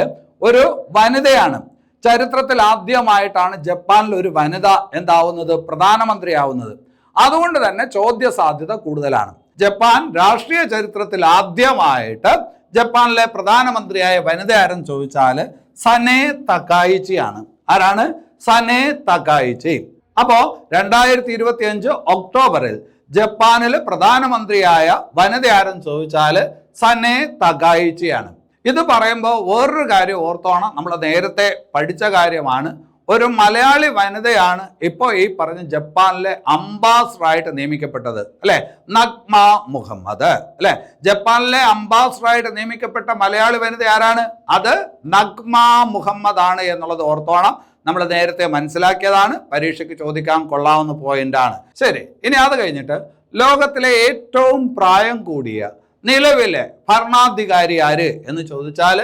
ഒരു വനിതയാണ്. ചരിത്രത്തിൽ ആദ്യമായിട്ടാണ് ജപ്പാനിൽ ഒരു വനിത എന്താവുന്നത്? പ്രധാനമന്ത്രിയാവുന്നത്. അതുകൊണ്ട് തന്നെ ചോദ്യ സാധ്യത കൂടുതലാണ്. ജപ്പാൻ രാഷ്ട്രീയ ചരിത്രത്തിൽ ആദ്യമായിട്ട് ജപ്പാനിലെ പ്രധാനമന്ത്രിയായ വനിത ആരെന്ന് ചോദിച്ചാൽ സനെ തകായിച്ചി ആണ്. ആരാണ്? Sanae Takaichi. അപ്പോ 2025 ഒക്ടോബറിൽ ജപ്പാനിൽ പ്രധാനമന്ത്രിയായ വനിത ആരെന്ന് ചോദിച്ചാൽ സനെ തകായിച്ചിയാണ്. ഇത് പറയുമ്പോൾ വേറൊരു കാര്യം ഓർത്തോണം, നമ്മൾ നേരത്തെ പഠിച്ച കാര്യമാണ്. ഒരു മലയാളി വനിതയാണ് ഇപ്പോൾ ഈ പറഞ്ഞ ജപ്പാനിലെ അംബാസഡറായിട്ട് നിയമിക്കപ്പെട്ടത്, അല്ലെ? നഗ്മ മുഹമ്മദ്, അല്ലെ? ജപ്പാനിലെ അംബാസഡറായിട്ട് നിയമിക്കപ്പെട്ട മലയാളി വനിത ആരാണ്? അത് നഗ്മ മുഹമ്മദ് ആണ് എന്നുള്ളത് ഓർത്തോണം. നമ്മൾ നേരത്തെ മനസ്സിലാക്കിയതാണ്, പരീക്ഷയ്ക്ക് ചോദിക്കാൻ കൊള്ളാവുന്ന പോയിന്റ് ആണ്. ശരി, ഇനി അത് കഴിഞ്ഞിട്ട് ലോകത്തിലെ ഏറ്റവും പ്രായം കൂടിയ നിലവിലെ ഭരണാധികാരി ആര് എന്ന് ചോദിച്ചാൽ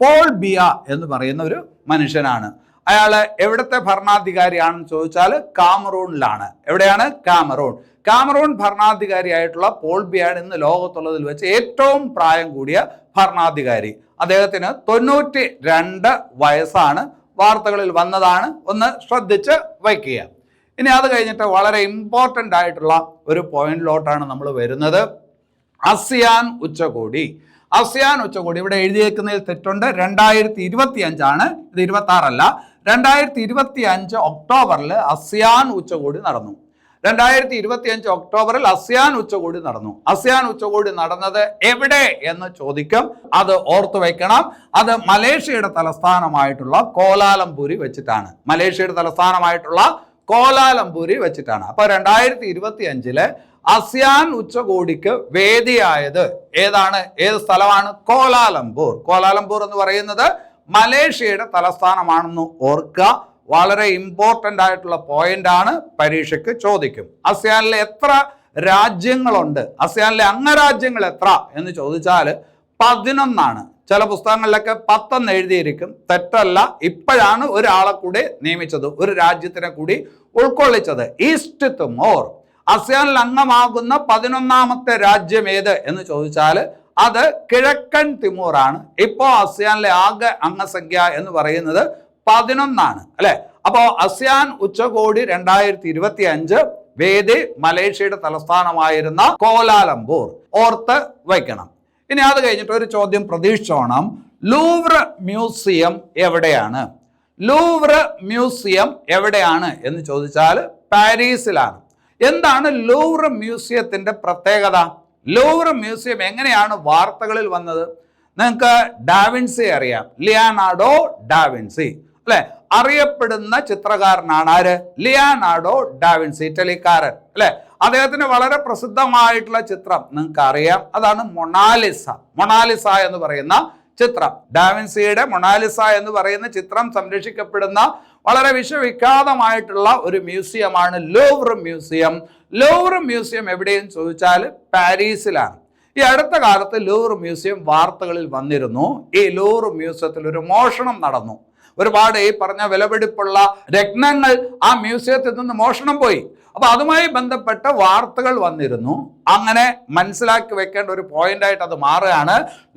പോൾ ബിയ എന്ന് പറയുന്ന ഒരു മനുഷ്യനാണ്. അയാള് എവിടുത്തെ ഭരണാധികാരിയാണെന്ന് ചോദിച്ചാൽ കാമറൂണിലാണ്. എവിടെയാണ്? കാമറൂൺ. കാമറൂൺ ഭരണാധികാരിയായിട്ടുള്ള പോൾ ബിയാണ് ഇന്ന് ലോകത്തുള്ളതിൽ വെച്ച് ഏറ്റവും പ്രായം കൂടിയ ഭരണാധികാരി. അദ്ദേഹത്തിന് 92 വയസ്സാണ്. വാർത്തകളിൽ വന്നതാണ്, ഒന്ന് ശ്രദ്ധിച്ച് വയ്ക്കുക. ഇനി അത് കഴിഞ്ഞിട്ട് വളരെ ഇമ്പോർട്ടൻ്റ് ആയിട്ടുള്ള ഒരു പോയിന്റിലോട്ടാണ് നമ്മൾ വരുന്നത്. ആസിയാൻ ഉച്ചകോടി. ആസിയാൻ ഉച്ചകോടി ഇവിടെ എഴുതിയേക്കുന്നതിൽ തെറ്റുണ്ട്. 2025 ആണ്, ഇത് 26 അല്ല. 2025 ഒക്ടോബറിൽ ആസിയാൻ ഉച്ചകോടി നടന്നു. 2025 ഒക്ടോബറിൽ ആസിയാൻ ഉച്ചകോടി നടന്നു. ആസിയാൻ ഉച്ചകോടി നടന്നത് എവിടെ എന്ന് ചോദിക്കും. അത് ഓർത്തു വെക്കണം. അത് മലേഷ്യയുടെ തലസ്ഥാനമായിട്ടുള്ള കോലാലംപൂരിൽ വെച്ചിട്ടാണ്. മലേഷ്യയുടെ തലസ്ഥാനമായിട്ടുള്ള കോലാലംപൂരിൽ വെച്ചിട്ടാണ്. അപ്പൊ 2025 ആസിയാൻ ഉച്ചകോടിക്ക് വേദിയായത് ഏതാണ്? ഏത് സ്ഥലമാണ്? കോലാലംപൂർ. കോലാലംപൂർ എന്ന് പറയുന്നത് മലേഷ്യയുടെ തലസ്ഥാനമാണെന്ന് ഓർക്കുക. വളരെ ഇമ്പോർട്ടൻ്റ് ആയിട്ടുള്ള പോയിന്റ് ആണ്, പരീക്ഷയ്ക്ക് ചോദിക്കും. ആസിയാനിലെ എത്ര രാജ്യങ്ങളുണ്ട്? ആസിയാനിലെ അംഗരാജ്യങ്ങൾ എത്ര എന്ന് ചോദിച്ചാൽ 11. ചില പുസ്തകങ്ങളിലൊക്കെ 10 എഴുതിയിരിക്കും. തെറ്റല്ല. ഇപ്പോഴാണ് ഒരാളെ കൂടി നിയമിച്ചത്, ഒരു രാജ്യത്തിനെ കൂടി ഉൾക്കൊള്ളിച്ചത്. East Timur. ആസിയാനിൽ അംഗമാകുന്ന 11ാമത്തെ രാജ്യം ഏത് എന്ന് ചോദിച്ചാൽ അത് കിഴക്കൻ തിമോറാണ്. ഇപ്പോൾ ആസിയാനിലെ ആകെ അംഗസംഖ്യ എന്ന് പറയുന്നത് 11 അല്ലെ? അപ്പോൾ ആസിയാൻ ഉച്ചകോടി 2025 വേദി മലേഷ്യയുടെ തലസ്ഥാനമായിരുന്ന കോലാലംപൂർ. ഓർത്ത് വയ്ക്കണം. ഇനി അത് കഴിഞ്ഞിട്ട് ഒരു ചോദ്യം പ്രതീക്ഷിച്ചോണം. ലൂവ്ർ മ്യൂസിയം എവിടെയാണ്? ലൂവ്ർ മ്യൂസിയം എവിടെയാണ് എന്ന് ചോദിച്ചാൽ പാരീസിലാണ്. എന്താണ് ലൂവ്ർ മ്യൂസിയത്തിന്റെ പ്രത്യേകത? ലൂവ്ർ മ്യൂസിയം എങ്ങനെയാണ് വാർത്തകളിൽ വന്നത്? നിങ്ങൾക്ക് ഡാവിൻസി അറിയാം, ലിയാനാർഡോ ഡാവിൻസി, അല്ലെ? അറിയപ്പെടുന്ന ചിത്രകാരനാണ് ആര്? ലിയാനാർഡോ ഡാവിൻസി, ഇറ്റലിക്കാരൻ, അല്ലെ? അദ്ദേഹത്തിന് വളരെ പ്രസിദ്ധമായിട്ടുള്ള ചിത്രം നിങ്ങൾക്ക് അറിയാം, അതാണ് മൊണാലിസ. മൊണാലിസ എന്ന് പറയുന്ന ചിത്രം, ഡാവിൻസിയുടെ മൊണാലിസ എന്ന് പറയുന്ന ചിത്രം സംരക്ഷിക്കപ്പെടുന്ന വളരെ വിശ്വവിഖ്യാതമായിട്ടുള്ള ഒരു മ്യൂസിയമാണ് ലൂവ്ർ മ്യൂസിയം. ലൂവ്ർ മ്യൂസിയം എവിടെയെന്ന് ചോദിച്ചാൽ പാരീസിലാണ്. ഈ അടുത്ത കാലത്ത് ലൂവ്ർ മ്യൂസിയം വാർത്തകളിൽ വന്നിരുന്നു. ഈ ലൂവ്ർ മ്യൂസിയത്തിൽ ഒരു മോഷണം നടന്നു. ഒരുപാട് ഈ പറഞ്ഞ വിലപിടിപ്പുള്ള രത്നങ്ങൾ ആ മ്യൂസിയത്തിൽ നിന്ന് മോഷണം പോയി. അപ്പൊ അതുമായി ബന്ധപ്പെട്ട വാർത്തകൾ വന്നിരുന്നു. അങ്ങനെ മനസ്സിലാക്കി വെക്കേണ്ട ഒരു പോയിന്റ് ആയിട്ട് അത് മാറുകയാണ്.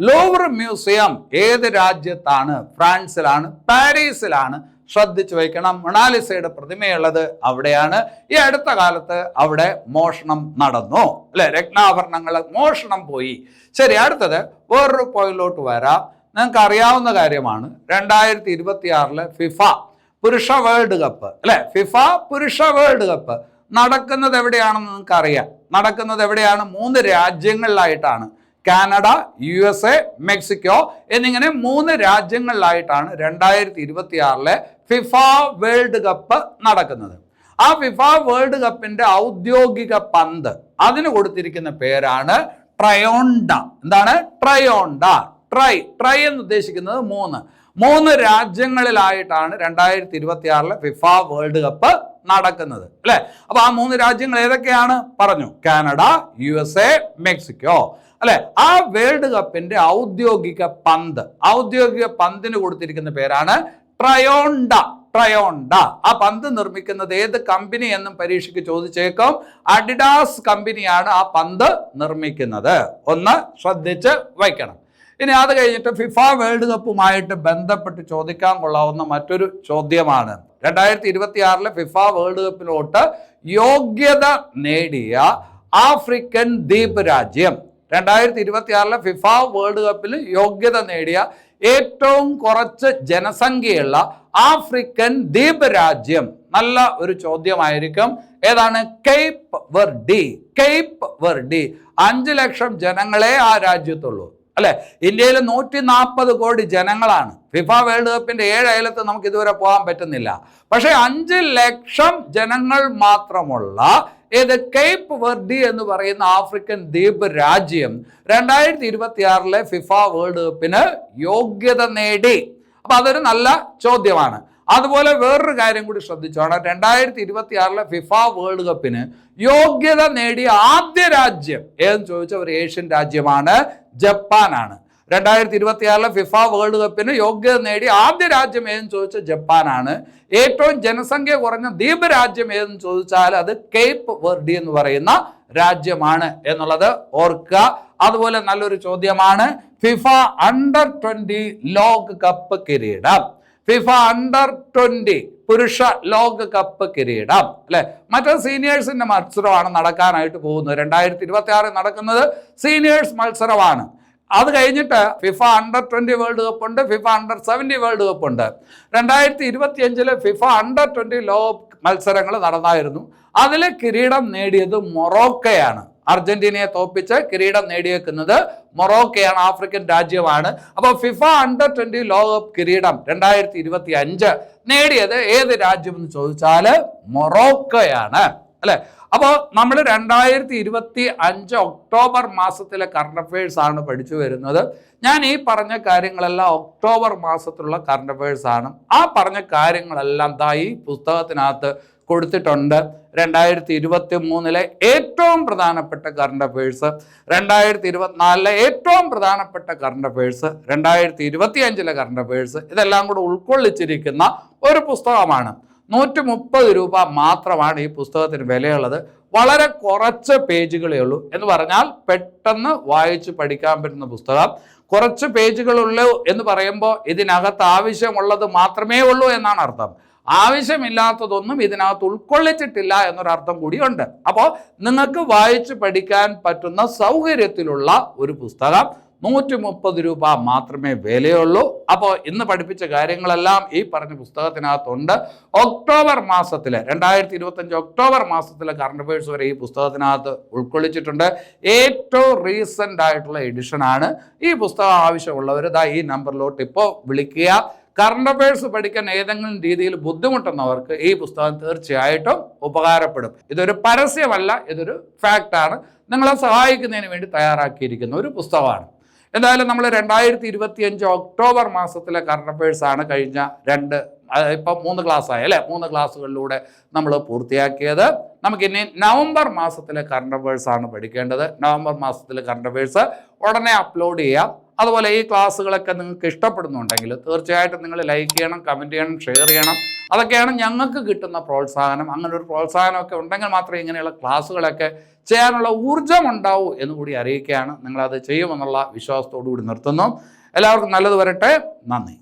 ലൂവ്ർ മ്യൂസിയം ഏത് രാജ്യത്താണ്? ഫ്രാൻസിലാണ്, പാരീസിലാണ്. ശ്രദ്ധിച്ചു വയ്ക്കണം. മൊണാലിസയുടെ പ്രതിമയുള്ളത് അവിടെയാണ്. ഈ അടുത്ത കാലത്ത് അവിടെ മോഷണം നടന്നു, അല്ലെ? രത്നാഭരണങ്ങൾ മോഷണം പോയി. ശരി, അടുത്തത് വേറൊരു പോയിന്റിലോട്ട് വരാം. നിങ്ങൾക്ക് അറിയാവുന്ന കാര്യമാണ്, 2026 ഫിഫ പുരുഷ വേൾഡ് കപ്പ്, അല്ലെ? ഫിഫ പുരുഷ വേൾഡ് കപ്പ് നടക്കുന്നത് എവിടെയാണെന്ന് നിങ്ങൾക്ക് അറിയാം. നടക്കുന്നത് എവിടെയാണ്? 3 രാജ്യങ്ങളിലായിട്ടാണ്. കാനഡ, USA, മെക്സിക്കോ എന്നിങ്ങനെ 3 രാജ്യങ്ങളിലായിട്ടാണ് 2026 ഫിഫ വേൾഡ് കപ്പ് നടക്കുന്നത്. ആ ഫിഫ വേൾഡ് കപ്പിന്റെ ഔദ്യോഗിക പന്ത് അതിന് കൊടുത്തിരിക്കുന്ന പേരാണ് ട്രയോണ്ട. എന്താണ്? ട്രയോണ്ട. ട്രൈ എന്ന് ഉദ്ദേശിക്കുന്നത് 3 രാജ്യങ്ങളിലായിട്ടാണ് 2026 ഫിഫ വേൾഡ് കപ്പ് നടക്കുന്നത് അല്ലെ. അപ്പൊ ആ 3 രാജ്യങ്ങൾ ഏതൊക്കെയാണ് പറഞ്ഞു? കാനഡ, USA, മെക്സിക്കോ അല്ലെ. ആ വേൾഡ് കപ്പിന്റെ ഔദ്യോഗിക പന്തിന് കൊടുത്തിരിക്കുന്ന പേരാണ് ട്രയോണ്ട. ആ പന്ത് നിർമ്മിക്കുന്നത് ഏത് കമ്പനി എന്നും പരീക്ഷയ്ക്ക് ചോദിച്ചേക്കും. അഡിഡാസ് കമ്പനിയാണ് ആ പന്ത് നിർമ്മിക്കുന്നത്. ഒന്ന് ശ്രദ്ധിച്ച് വയ്ക്കണം. ഇനി അത് കഴിഞ്ഞിട്ട് ഫിഫ വേൾഡ് കപ്പുമായിട്ട് ബന്ധപ്പെട്ട് ചോദിക്കാൻ കൊള്ളാവുന്ന മറ്റൊരു ചോദ്യമാണ് 2026 ഫിഫ വേൾഡ് കപ്പിലോട്ട് യോഗ്യത നേടിയ ആഫ്രിക്കൻ ദ്വീപ് രാജ്യം. 2026 ഫിഫ വേൾഡ് കപ്പിൽ യോഗ്യത നേടിയ ഏറ്റവും കുറച്ച് ജനസംഖ്യയുള്ള ആഫ്രിക്കൻ ദ്വീപ് രാജ്യം. നല്ല ഒരു ചോദ്യമായിരിക്കും. ഏതാണ്? Cape Verdi. 5 ലക്ഷം ജനങ്ങളെ ആ രാജ്യത്തുള്ളൂ അല്ലെ. ഇന്ത്യയിൽ 140 കോടി ജനങ്ങളാണ്. ഫിഫ വേൾഡ് കപ്പിന്റെ 7 അയലത്ത് നമുക്ക് ഇതുവരെ പോകാൻ പറ്റുന്നില്ല. പക്ഷെ 5 ലക്ഷം ജനങ്ങൾ മാത്രമുള്ള ഏത് കേപ്പ് വെർഡി എന്ന് പറയുന്ന ആഫ്രിക്കൻ ദ്വീപ് രാജ്യം 2026 ഫിഫ വേൾഡ് കപ്പിന് യോഗ്യത നേടി. അപ്പൊ അതൊരു നല്ല ചോദ്യമാണ്. അതുപോലെ വേറൊരു കാര്യം കൂടി ശ്രദ്ധിച്ചോണം. 2026 ഫിഫ വേൾഡ് കപ്പിന് യോഗ്യത നേടിയ ആദ്യ രാജ്യം ഏതെന്ന് ചോദിച്ച ഒരു ഏഷ്യൻ രാജ്യമാണ്, ജപ്പാനാണ്. 2026 ഫിഫ വേൾഡ് കപ്പിന് യോഗ്യത നേടിയ ആദ്യ രാജ്യം ഏതെന്ന് ചോദിച്ചാൽ ജപ്പാനാണ്. ഏറ്റവും ജനസംഖ്യ കുറഞ്ഞ ദ്വീപ് രാജ്യം ഏതെന്ന് ചോദിച്ചാൽ അത് കേപ്പ് വെർഡി എന്ന് പറയുന്ന രാജ്യമാണ് എന്നുള്ളത് ഓർക്കുക. അതുപോലെ നല്ലൊരു ചോദ്യമാണ് ഫിഫ അണ്ടർ 20 ലോക കപ്പ് കിരീടം. ഫിഫ അണ്ടർ 20 പുരുഷ ലോക കപ്പ് കിരീടം അല്ലെ. മറ്റേ സീനിയേഴ്സിന്റെ മത്സരമാണ് നടക്കാനായിട്ട് പോകുന്നത്. 2026 നടക്കുന്നത് സീനിയേഴ്സ് മത്സരമാണ്. അത് കഴിഞ്ഞിട്ട് ഫിഫ അണ്ടർ 20 വേൾഡ് കപ്പ് ഉണ്ട്, ഫിഫ അണ്ടർ 70 വേൾഡ് കപ്പ് ഉണ്ട്. 2025 ഫിഫ അണ്ടർ 20 ലോക മത്സരങ്ങൾ നടന്നായിരുന്നു. അതിലെ കിരീടം നേടിയത് മൊറോക്കയാണ്. അർജന്റീനയെ തോപ്പിച്ച് കിരീടം നേടിയേക്കുന്നത് മൊറോക്കയാണ്, ആഫ്രിക്കൻ രാജ്യമാണ്. അപ്പോൾ ഫിഫ അണ്ടർ 20 ലോകകപ്പ് കിരീടം 2025 നേടിയത് ഏത് രാജ്യം എന്ന് ചോദിച്ചാൽ മൊറോക്കയാണ് അല്ലെ. അപ്പോൾ നമ്മൾ 2025 ഒക്ടോബർ മാസത്തിലെ കറണ്ട് അഫയേഴ്സ് ആണ് പഠിച്ചു വരുന്നത്. ഞാൻ ഈ പറഞ്ഞ കാര്യങ്ങളെല്ലാം ഒക്ടോബർ മാസത്തിലുള്ള കറണ്ട് അഫയേഴ്സ് ആണ്. ആ പറഞ്ഞ കാര്യങ്ങളെല്ലാം ഈ പുസ്തകത്തിനകത്ത് കൊടുത്തിട്ടുണ്ട്. 2023 ഏറ്റവും പ്രധാനപ്പെട്ട കറണ്ട് അഫയേഴ്സ്, 2024 ഏറ്റവും പ്രധാനപ്പെട്ട കറണ്ട് അഫയേഴ്സ്, 2025 കറണ്ട് അഫയേഴ്സ്, ഇതെല്ലാം കൂടെ ഉൾക്കൊള്ളിച്ചിരിക്കുന്ന ഒരു പുസ്തകമാണ്. 130 രൂപ മാത്രമാണ് ഈ പുസ്തകത്തിന് വിലയുള്ളത്. വളരെ കുറച്ച് പേജുകളേ ഉള്ളൂ. എന്ന് പറഞ്ഞാൽ പെട്ടെന്ന് വായിച്ച് പഠിക്കാൻ പറ്റുന്ന പുസ്തകം. കുറച്ച് പേജുകളുള്ളൂ എന്ന് പറയുമ്പോൾ ഇതിനകത്ത് ആവശ്യമുള്ളത് മാത്രമേ ഉള്ളൂ എന്നാണ് അർത്ഥം. ആവശ്യമില്ലാത്തതൊന്നും ഇതിനകത്ത് ഉൾക്കൊള്ളിച്ചിട്ടില്ല എന്നൊരർത്ഥം കൂടിയുണ്ട്. അപ്പോൾ നിങ്ങൾക്ക് വായിച്ച് പഠിക്കാൻ പറ്റുന്ന സൗകര്യത്തിലുള്ള ഒരു പുസ്തകം 130 രൂപ മാത്രമേ വിലയുള്ളൂ. അപ്പോൾ ഇന്ന് പഠിപ്പിച്ച കാര്യങ്ങളെല്ലാം ഈ പറഞ്ഞ പുസ്തകത്തിനകത്തുണ്ട്. ഒക്ടോബർ മാസത്തിലെ 2025 ഒക്ടോബർ മാസത്തിലെ കറണ്ട് അഫയേഴ്സ് വരെ ഈ പുസ്തകത്തിനകത്ത് ഉൾക്കൊള്ളിച്ചിട്ടുണ്ട്. ഏറ്റവും റീസെൻ്റ് ആയിട്ടുള്ള എഡിഷനാണ്. ഈ പുസ്തകം ആവശ്യമുള്ളവർ ഈ നമ്പറിലോട്ട് ഇപ്പോൾ വിളിക്കുക. കറണ്ട് അഫയേഴ്സ് പഠിക്കാൻ ഏതെങ്കിലും രീതിയിൽ ബുദ്ധിമുട്ടുന്നവർക്ക് ഈ പുസ്തകം തീർച്ചയായിട്ടും ഉപകാരപ്പെടും. ഇതൊരു പരസ്യമല്ല, ഇതൊരു ഫാക്റ്റാണ്. നിങ്ങളെ സഹായിക്കുന്നതിന് വേണ്ടി തയ്യാറാക്കിയിരിക്കുന്ന ഒരു പുസ്തകമാണ്. എന്തായാലും നമ്മൾ 2025 ഒക്ടോബർ മാസത്തിലെ കറണ്ട് അഫയേഴ്സ് ആണ് കഴിഞ്ഞ ഇപ്പം 3 ക്ലാസ്സായി അല്ലേ. 3 ക്ലാസ്സുകളിലൂടെ നമ്മൾ പൂർത്തിയാക്കിയത്. നമുക്കിനി നവംബർ മാസത്തിലെ കറണ്ട് അഫയേഴ്സ് ആണ് പഠിക്കേണ്ടത്. നവംബർ മാസത്തിലെ കറണ്ട് അഫയേഴ്സ് ഉടനെ അപ്ലോഡ് ചെയ്യാം. അതുപോലെ ഈ ക്ലാസ്സുകളൊക്കെ നിങ്ങൾക്ക് ഇഷ്ടപ്പെടുന്നുണ്ടെങ്കിൽ തീർച്ചയായിട്ടും നിങ്ങൾ ലൈക്ക് ചെയ്യണം, കമൻറ്റ് ചെയ്യണം, ഷെയർ ചെയ്യണം. അതൊക്കെയാണ് ഞങ്ങൾക്ക് കിട്ടുന്ന പ്രോത്സാഹനം. അങ്ങനെ ഒരു പ്രോത്സാഹനമൊക്കെ ഉണ്ടെങ്കിൽ മാത്രമേ ഇങ്ങനെയുള്ള ക്ലാസ്സുകളൊക്കെ ചെയ്യാനുള്ള ഊർജ്ജം ഉണ്ടാവൂ എന്ന് കൂടി അറിയിക്കുകയാണ്. നിങ്ങളത് ചെയ്യുമെന്നുള്ള വിശ്വാസത്തോടു കൂടി നിർത്തുന്നു. എല്ലാവർക്കും നല്ലത് വരട്ടെ. നന്ദി.